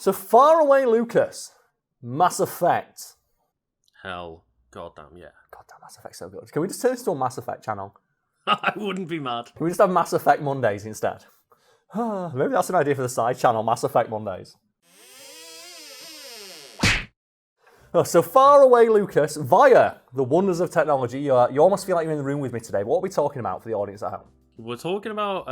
So far away, Lucas. Mass Effect. Hell, goddamn, yeah. Goddamn, Mass Effect's so good. Can we just turn this to a Mass Effect channel? I wouldn't be mad. Can we just have Mass Effect Mondays instead? Maybe that's an idea for the side channel, Mass Effect Mondays. So far away, Lucas, via the wonders of technology, you almost feel like you're in the room with me today. But what are we talking about for the audience at home? We're talking about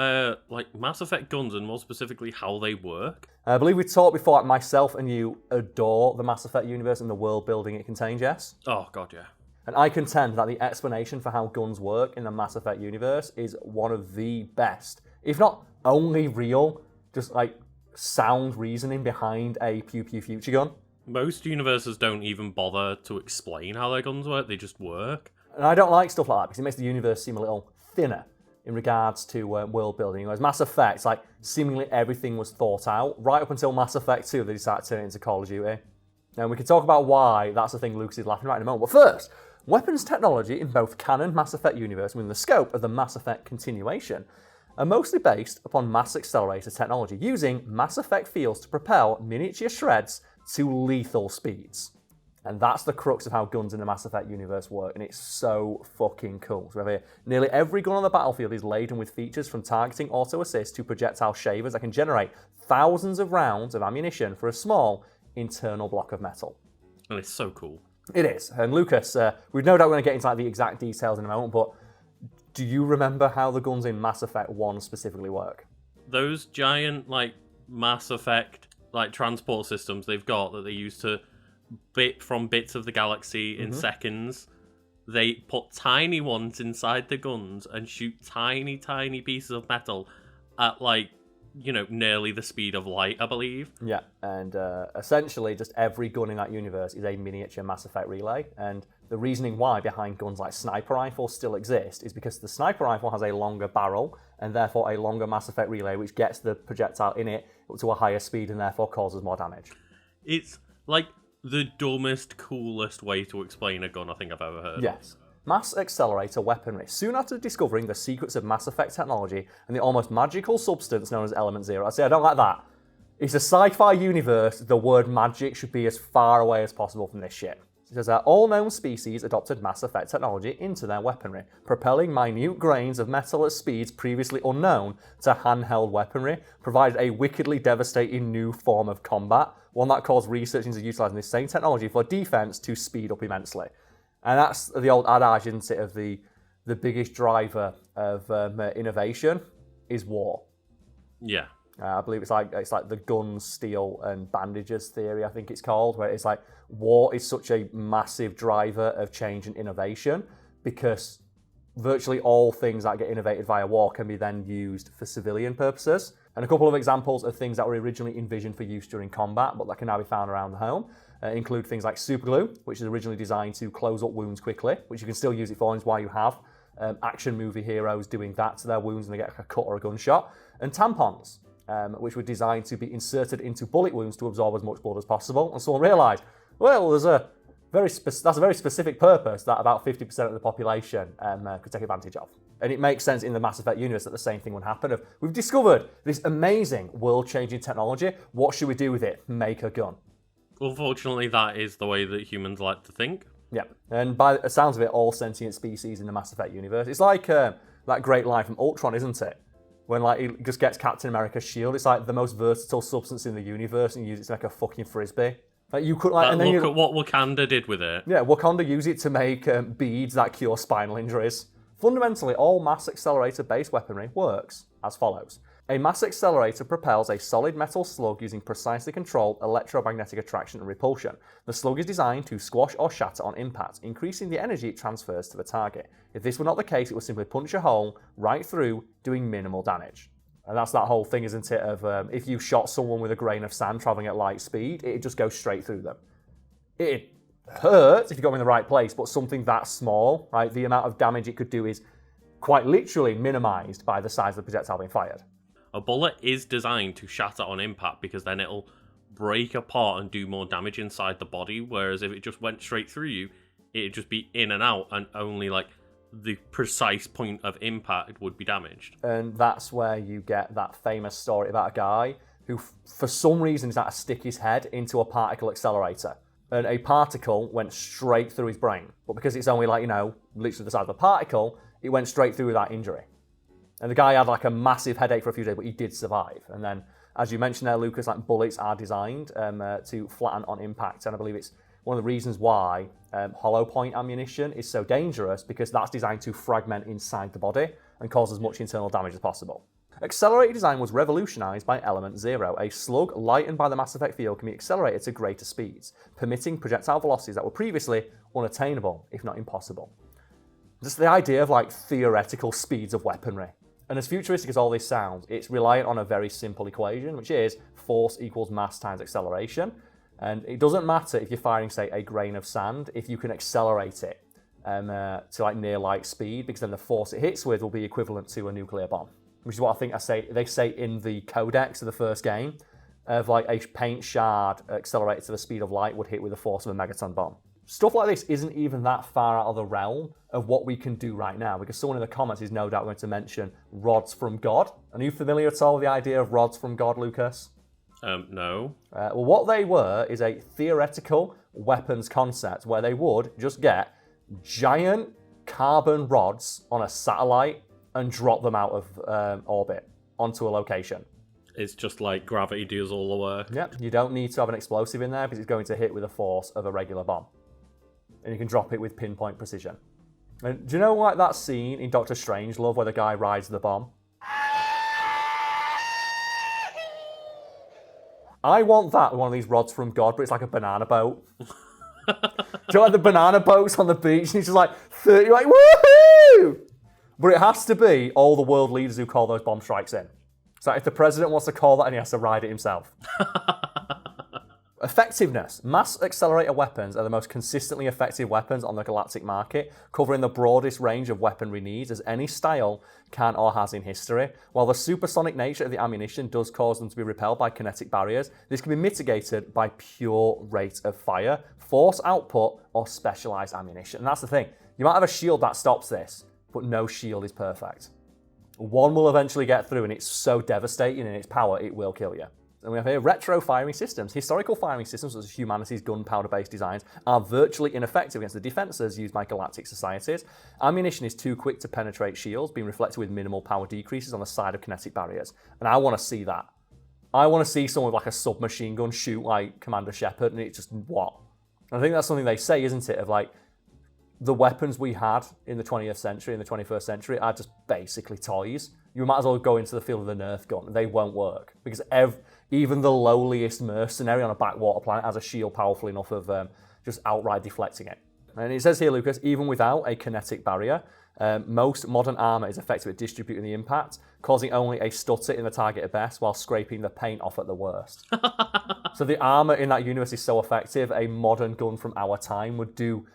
Mass Effect guns and more specifically how they work. I believe we talked before, myself and you adore the Mass Effect universe and the world building it contains, yes? Oh, God, yeah. And I contend that the explanation for how guns work in the Mass Effect universe is one of the best, if not only real, just like sound reasoning behind a pew pew future gun. Most universes don't even bother to explain how their guns work, they just work. And I don't like stuff like that because it makes the universe seem a little thinner in regards to world building. Whereas Mass Effect, like, seemingly everything was thought out, right up until Mass Effect 2, they decided to turn it into Call of Duty. And we can talk about why that's the thing Lucas is laughing about in a moment. But first, weapons technology in both canon Mass Effect universe within the scope of the Mass Effect continuation are mostly based upon mass accelerator technology, using Mass Effect fields to propel miniature shreds to lethal speeds. And that's the crux of how guns in the Mass Effect universe work, and it's so fucking cool. So we have here, nearly every gun on the battlefield is laden with features from targeting auto-assist to projectile shavers that can generate thousands of rounds of ammunition for a small internal block of metal. And it's so cool. It is. And Lucas, we've no doubt going to get into like the exact details in a moment, but do you remember how the guns in Mass Effect 1 specifically work? Those giant, Mass Effect, transport systems they've got that they use to bit from bits of the galaxy in seconds. They put tiny ones inside the guns and shoot tiny, tiny pieces of metal at, nearly the speed of light, I believe. Yeah, and essentially just every gun in that universe is a miniature Mass Effect relay, and the reasoning why behind guns like sniper rifles still exist is because the sniper rifle has a longer barrel and therefore a longer Mass Effect relay which gets the projectile in it up to a higher speed and therefore causes more damage. It's the dumbest, coolest way to explain a gun I think I've ever heard. Yes. Mass accelerator weaponry. Soon after discovering the secrets of Mass Effect technology and the almost magical substance known as Element Zero. I don't like that. It's a sci-fi universe. The word magic should be as far away as possible from this shit. It says that all known species adopted Mass Effect technology into their weaponry, propelling minute grains of metal at speeds previously unknown to handheld weaponry, provided a wickedly devastating new form of combat, one that caused research into utilising this same technology for defence to speed up immensely. And that's the old adage, isn't it, of the biggest driver of innovation is war. Yeah. I believe it's like the gun, steel, and bandages theory, I think it's called, where it's like war is such a massive driver of change and innovation because virtually all things that get innovated via war can be then used for civilian purposes. And a couple of examples of things that were originally envisioned for use during combat, but that can now be found around the home, include things like superglue, which is originally designed to close up wounds quickly, which you can still use it for, and is why you have action movie heroes doing that to their wounds when they get a cut or a gunshot, and tampons, which were designed to be inserted into bullet wounds to absorb as much blood as possible. And someone realised, well, that's a very specific purpose that about 50% of the population could take advantage of. And it makes sense in the Mass Effect universe that the same thing would happen. We've discovered this amazing world-changing technology. What should we do with it? Make a gun. Unfortunately, that is the way that humans like to think. Yeah, and by the sounds of it, all sentient species in the Mass Effect universe. It's like that great line from Ultron, isn't it? When he just gets Captain America's shield, it's like the most versatile substance in the universe, and you use it to make a fucking frisbee. You could and then look at what Wakanda did with it. Yeah, Wakanda used it to make beads that cure spinal injuries. Fundamentally, all mass accelerator-based weaponry works as follows. A mass accelerator propels a solid metal slug using precisely controlled electromagnetic attraction and repulsion. The slug is designed to squash or shatter on impact, increasing the energy it transfers to the target. If this were not the case, it would simply punch a hole right through, doing minimal damage. And that's that whole thing, isn't it, of if you shot someone with a grain of sand travelling at light speed, it'd just go straight through them. It hurts if you got them in the right place, but something that small, right, the amount of damage it could do is quite literally minimised by the size of the projectile being fired. A bullet is designed to shatter on impact because then it'll break apart and do more damage inside the body, whereas if it just went straight through you, it'd just be in and out, and only the precise point of impact would be damaged. And that's where you get that famous story about a guy who for some reason decided to stick his head into a particle accelerator. And a particle went straight through his brain. But because it's only literally the size of a particle, it went straight through without injury. And the guy had a massive headache for a few days, but he did survive. And then, as you mentioned there, Lucas, bullets are designed to flatten on impact. And I believe it's one of the reasons why hollow point ammunition is so dangerous, because that's designed to fragment inside the body and cause as much internal damage as possible. Accelerated design was revolutionized by Element Zero. A slug lightened by the Mass Effect field can be accelerated to greater speeds, permitting projectile velocities that were previously unattainable, if not impossible. Just the idea of theoretical speeds of weaponry. And as futuristic as all this sounds, it's reliant on a very simple equation, which is force equals mass times acceleration. And it doesn't matter if you're firing, say, a grain of sand, if you can accelerate it to near light speed, because then the force it hits with will be equivalent to a nuclear bomb. Which is what I think they say in the codex of the first game, of a paint shard accelerated to the speed of light would hit with the force of a megaton bomb. Stuff like this isn't even that far out of the realm of what we can do right now, because someone in the comments is no doubt going to mention rods from God. Are you familiar at all with the idea of rods from God, Lucas? No. Well, what they were is a theoretical weapons concept where they would just get giant carbon rods on a satellite and drop them out of orbit onto a location. It's just like gravity does all the work. Yep, you don't need to have an explosive in there because it's going to hit with the force of a regular bomb. And you can drop it with pinpoint precision. And do you know that scene in Doctor Strangelove where the guy rides the bomb? I want that with one of these rods from God, but it's like a banana boat. Do you know the banana boats on the beach? And it's just 30, woohoo! But it has to be all the world leaders who call those bomb strikes in. So if the president wants to call that in, he has to ride it himself. Effectiveness. Mass accelerator weapons are the most consistently effective weapons on the galactic market, covering the broadest range of weaponry needs as any style can or has in history. While the supersonic nature of the ammunition does cause them to be repelled by kinetic barriers, this can be mitigated by pure rate of fire, force output, or specialized ammunition. And that's the thing. You might have a shield that stops this, but no shield is perfect. One will eventually get through, and it's so devastating in its power, it will kill you. And we have here retro firing systems. Historical firing systems, such as humanity's gunpowder-based designs, are virtually ineffective against the defenses used by galactic societies. Ammunition is too quick to penetrate shields, being reflected with minimal power decreases on the side of kinetic barriers. And I want to see that. I want to see someone with a submachine gun shoot like Commander Shepard, and it's just what? And I think that's something they say, isn't it? Of the weapons we had in the 20th century and the 21st century are just basically toys. You might as well go into the field of the Nerf gun. They won't work because even the lowliest mercenary on a backwater planet has a shield powerful enough of just outright deflecting it. And it says here, Lucas, even without a kinetic barrier, most modern armor is effective at distributing the impact, causing only a stutter in the target at best while scraping the paint off at the worst. So the armor in that universe is so effective, a modern gun from our time would do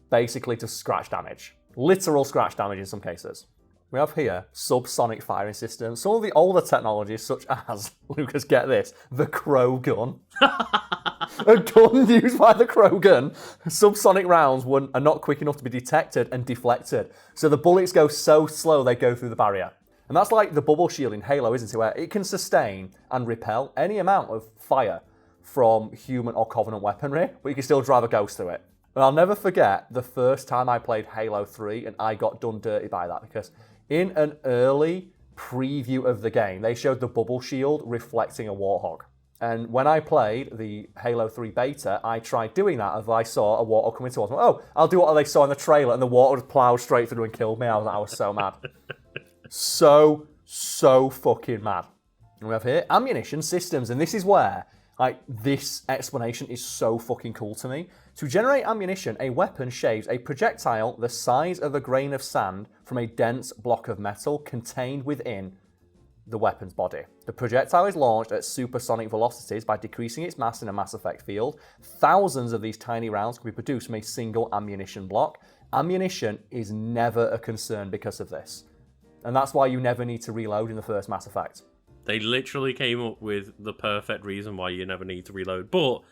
basically to scratch damage. Literal scratch damage in some cases. We have here subsonic firing systems. Some of the older technologies, such as, Lucas, get this, the Crow gun. A gun used by the Crow gun. Subsonic rounds are not quick enough to be detected and deflected. So the bullets go so slow they go through the barrier. And that's like the bubble shield in Halo, isn't it? Where it can sustain and repel any amount of fire from human or Covenant weaponry, but you can still drive a ghost through it. And I'll never forget the first time I played Halo 3 and I got done dirty by that, because in an early preview of the game, they showed the bubble shield reflecting a Warthog. And when I played the Halo 3 beta, I tried doing that as I saw a Warthog coming towards me. Oh, I'll do what they saw in the trailer, and the Warthog plowed straight through and killed me. I was so mad. So fucking mad. And we have here ammunition systems, and this is where this explanation is so fucking cool to me. To generate ammunition, a weapon shaves a projectile the size of a grain of sand from a dense block of metal contained within the weapon's body. The projectile is launched at supersonic velocities by decreasing its mass in a Mass Effect field. Thousands of these tiny rounds can be produced from a single ammunition block. Ammunition is never a concern because of this. And that's why you never need to reload in the first Mass Effect. They literally came up with the perfect reason why you never need to reload, but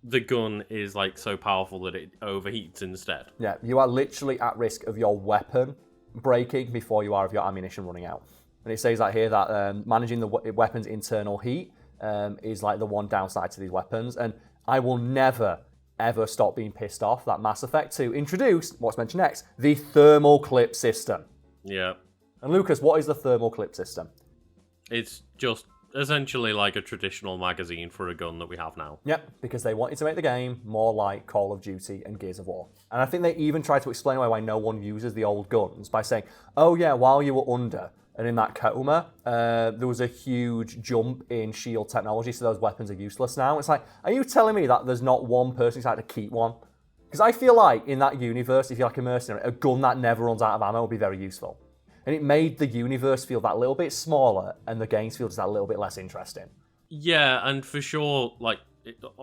the gun is so powerful that it overheats instead. Yeah, you are literally at risk of your weapon breaking before you are of your ammunition running out. And it says here that managing the weapon's internal heat is like the one downside to these weapons. And I will never, ever stop being pissed off that Mass Effect 2 introduced, what's mentioned next, the thermal clip system. Yeah. And Lucas, what is the thermal clip system? It's just essentially like a traditional magazine for a gun that we have now. Yep, because they wanted to make the game more like Call of Duty and Gears of War. And I think they even tried to explain away why no one uses the old guns by saying, oh yeah, while you were under and in that coma, there was a huge jump in shield technology, so those weapons are useless now. It's like, are you telling me that there's not one person who's had to keep one? Because I feel like in that universe, if you're like a mercenary, a gun that never runs out of ammo would be very useful. And it made the universe feel that little bit smaller and the games feel just that little bit less interesting. Yeah, and for sure, like,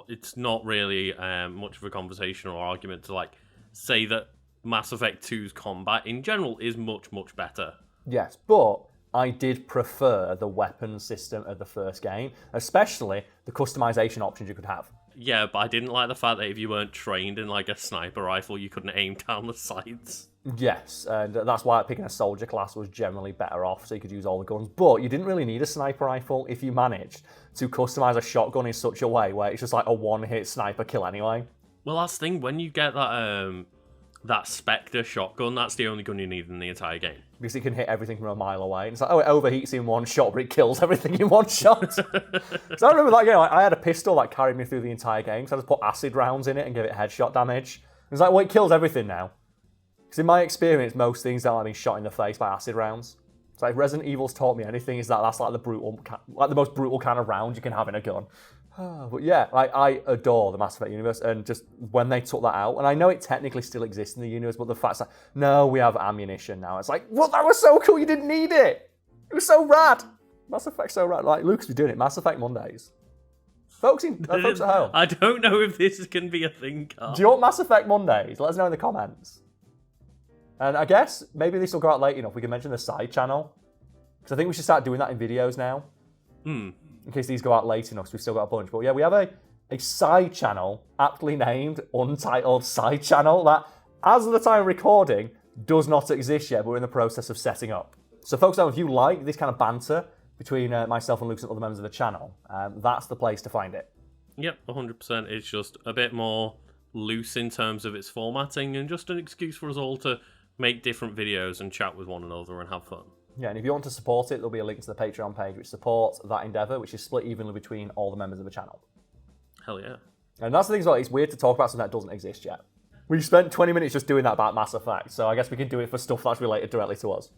it's not really much of a conversation or argument to, like, say that Mass Effect 2's combat in general is much, much better. Yes, but I did prefer the weapon system of the first game, especially the customization options you could have. Yeah, but I didn't like the fact that if you weren't trained in, like, a sniper rifle, you couldn't aim down the sights. Yes, and that's why picking a soldier class was generally better off, so you could use all the guns. But you didn't really need a sniper rifle if you managed to customize a shotgun in such a way where it's just like a one-hit sniper kill anyway. Well, that's the thing, when you get that Spectre shotgun, that's the only gun you need in the entire game. Because it can hit everything from a mile away. And it's like, oh, it overheats in one shot, but it kills everything in one shot. So I remember that game, I had a pistol that carried me through the entire game, so I just put acid rounds in it and give it headshot damage. It's like, well, it kills everything now. Because in my experience, most things don't like being shot in the face by acid rounds. So if Resident Evil's taught me anything, is that that's like the most brutal kind of round you can have in a gun. But yeah, I adore the Mass Effect universe, and just when they took that out, and I know it technically still exists in the universe, but the fact that, no, we have ammunition now. It's like, well, that was so cool, you didn't need it. It was so rad. Mass Effect's so rad. Like, Lucas, we're doing it. Mass Effect Mondays. Folks at home. I don't know if this can be a thing, Carl. Do you want Mass Effect Mondays? Let us know in the comments. And I guess maybe this will go out late enough. We can mention the side channel. Because I think we should start doing that in videos now. In case these go out late enough, so we've still got a bunch. But yeah, we have a side channel, aptly named, untitled side channel, that, as of the time of recording, does not exist yet, but we're in the process of setting up. So folks, if you like this kind of banter between myself and Lucas and other members of the channel, that's the place to find it. Yep, 100%. It's just a bit more loose in terms of its formatting, and just an excuse for us all to make different videos and chat with one another and have fun. Yeah, and if you want to support it, there'll be a link to the Patreon page which supports that endeavour, which is split evenly between all the members of the channel. Hell yeah. And that's the thing as well, it's weird to talk about something that doesn't exist yet. We've spent 20 minutes just doing that about Mass Effect, so I guess we can do it for stuff that's related directly to us.